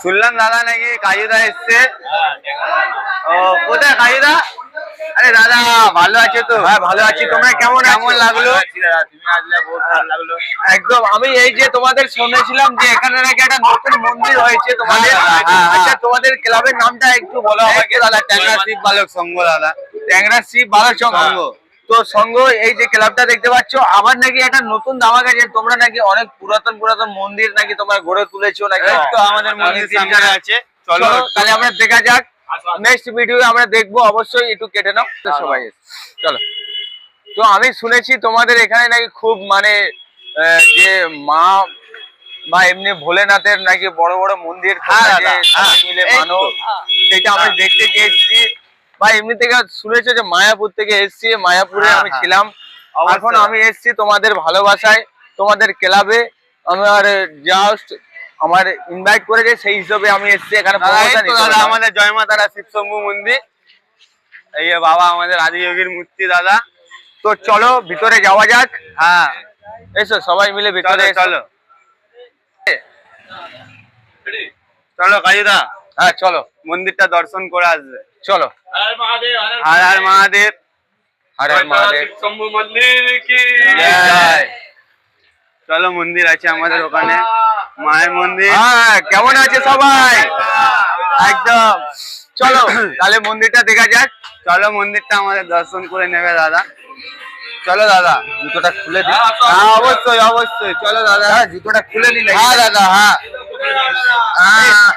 শুনলাম দাদা নাকি কাজুদা এসছে। ও কোথায় কাজুদা? আরে দাদা ভালো আছে তো? হ্যাঁ ভালো আছি। তোমরা কেমন লাগলো? তুমি আসলে বহুত ভালো লাগলো। একদম। আমি এই যে তোমাদের শুনেছিলাম যে এখানে নাকি একটা নতুন মন্দির হয়েছে তোমাদের। আচ্ছা তোমাদের ক্লাবের নামটা একটু বলো আমাকে দাদা। ট্যাংরা শিব বালক সংঘ দাদা। ট্যাংরা শিব বালক সংঘ। তো সংঘ এই যে ক্লাবটা দেখতে পাচ্ছ, আবার নাকি একটা নতুন দামা গেছে, তোমরা নাকি অনেক পুরাতন মন্দির নাকি তোমরা গড়ে তুলেছো নাকি? তো আমাদের মন্দির সামনে আছে, চলো তাহলে আমরা দেখা যাক। নেক্সট ভিডিও আমরা দেখবো অবশ্যই। একটু কেটে নাও সবাই, চলো। তো আমি শুনেছি তোমাদের এখানে নাকি খুব মানে যে মা বা এমনি ভোলেনাথের নাকি বড় বড় মন্দির মিলে মানো, সেটা আমি দেখতে গিয়েছি। বা এমনি থেকে শুনেছো যে মায়াপুর থেকে এসছি, মায়াপুরে আমি ছিলাম। এখন আমি এসছি তোমাদের ভালোবাসায়, তোমাদের ক্লাবে আমার জাস্ট আমার ইনভাইট করেছে, সেই হিসাবে আমি এসছি এখানে। আমাদের জয় মা তারা শিব শম্ভু মন্দির, এই বাবা আমাদের আদিযোগীর মূর্তি দাদা। তো চলো ভিতরে যাওয়া যাক। হ্যাঁ এসো সবাই মিলে ভিতরে চলো চলো কাজুদা। হ্যাঁ চলো মন্দিরটা দর্শন করে আসবে। চলো। হর হর মহাদেব। হর হর মহাদেব। শম্ভু মন্দির কি চলো, মন্দির আছে আমাদের ওখানে, মায়ের মন্দির। হ্যাঁ কেমন আছে সবাই? একদম। চলো তাহলে মন্দিরটা দেখা যাক। চলো মন্দিরটা আমাদের দর্শন করে নেবে দাদা। চলো দাদা, জুতোটা খুলে দিই। হ্যাঁ অবশ্যই অবশ্যই, চলো দাদা। জুতোটা খুলে দিলে। হ্যাঁ দাদা হ্যাঁ।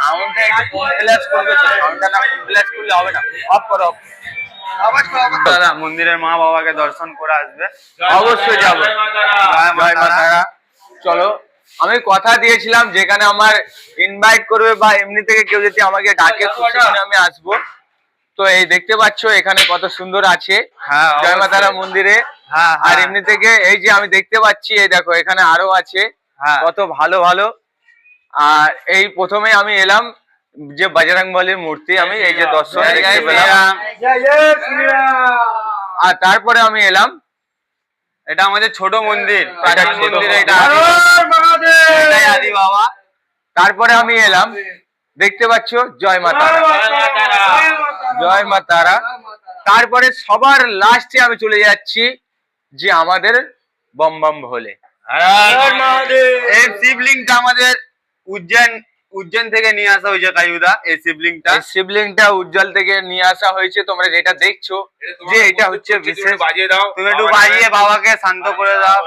সাউন্ডটা একটু কমপ্লেক্স করবে তো, সাউন্ডটা না কমপ্লেক্স করলে হবে না। অফ করো। দাদা মন্দিরের মা বাবাকে দর্শন করে আসবে। অবশ্যই যাবো। জয় মা তারা। চলো, আমি কথা দিয়েছিলাম যেখানে আমার ইনভাইট করবে বা এমনি থেকে কেউ যদি আমাকে ডাকে খুশি মনে আমি আসবো। তো এই দেখতে পাচ্ছ এখানে কত সুন্দর আছে জয় মা তারা মন্দিরে। আর এমনি থেকে এই যে আমি দেখতে পাচ্ছি, এই দেখো এখানে আরো আছে কত ভালো ভালো। আর এই প্রথমে আমি এলাম যে বজরংবলীর মূর্তি, আমি এই যে দর্শন দেখতে পেলাম। আর তারপরে আমি এলাম, এটা আমাদের ছোট মন্দির, এটা ছোট মন্দির, এটাই আদি বাবা। তারপরে আমি এলাম, দেখতে পাচ্ছ জয় মা তারা, জয় মা তারা। তারপরে সবার লাস্টে আমি চলে যাচ্ছি যে আমাদের বম বম ভোলে। এই শিবলিংটা আমাদের উজ্জৈন থেকে নিয়ে আসা হয়েছে কাজুদা। এই শিবলিংটা উজ্জ্বল থেকে নিয়ে আসা হয়েছে। তোমরা যেটা দেখছো যে এটা হচ্ছে বিশেষ। বাজিয়ে দাও, তুমি একটু বাজিয়ে বাবাকে শান্ত করে দাও।